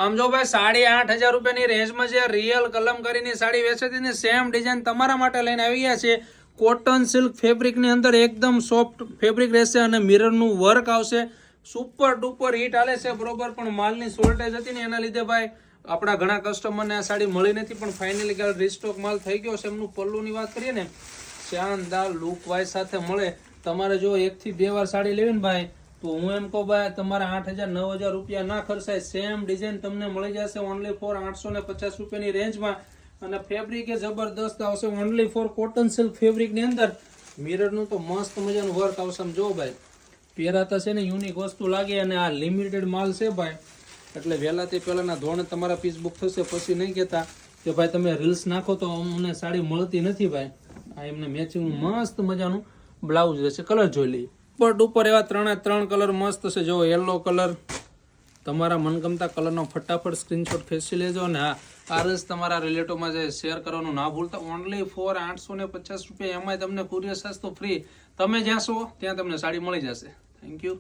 આમ જો ભાઈ 8,500 રૂપિયાની રેન્જમાં જે રિયલ કલમકારીની સાડી વેચાતી ને સેમ ડિઝાઇન તમારા માટે લઈને આવી ગયા છે. કોટન સિલ્ક ફેબ્રિકની અંદર એકદમ સોફ્ટ ફેબ્રિક રહેશે અને મિરરનું વર્ક આવશે. સુપર ડુપર હિટ હાલે છે બરોબર. પણ માલની શોર્ટેજ હતી ને એના લીધે ભાઈ આપણા ઘણા કસ્ટમરને આ સાડી મળી નથી, પણ ફાઇનલી કાલ રીસ્ટોક માલ થઈ ગયો છે. એમનું પલ્લુની વાત કરીએ ને, શાનદાર લુક વાઇઝ સાથે મળે. તમારે જો 1 થી 2 વાર સાડી લેવી ને ભાઈ, તો હું એમ કહું ભાઈ તમારે 8,000-9,000 રૂપિયા ના ખર્ચાય. સેમ ડિઝાઇન તમને મળી જશે ઓનલી ફોર 850 રૂપિયાની રેન્જમાં. અને ફેબ્રિક એ જબરદસ્ત આવશે ઓનલી ફોર કોટન સિલ્ક ફેબ્રિકની અંદર. મિરરનું તો મસ્ત મજાનું વર્ક આવશે. જો ભાઈ પહેરાતા છે ને યુનિક વસ્તુ લાગે. અને આ લિમિટેડ માલ છે ભાઈ, એટલે વહેલાથી પહેલાના ધોરણે તમારા પીસ બુક થશે. પછી નહીં કહેતા કે ભાઈ તમે રીલ્સ નાખો તો અમને સાડી મળતી નથી. ભાઈ આ એમને મેચિંગ મસ્ત મજાનું બ્લાઉઝ રહેશે. કલર જોઈ લઈએ. ઉપર એવા 3 કલર મસ્ત છે. જો યલો કલર, તમારા મનગમતા કલરનો ફટાફટ સ્ક્રીનશોટ ખેંચી લેજો. અને હા, આ રસ તમારા રિલેટિવમાં જે શેર કરવાનું ના ભૂલતા. ઓનલી ફોર 850 રૂપિયા. એમાંય તમને કુરિયર ચાર્જ તો ફ્રી. તમે જ્યાં છો ત્યાં તમને સાડી મળી જશે. Thank you.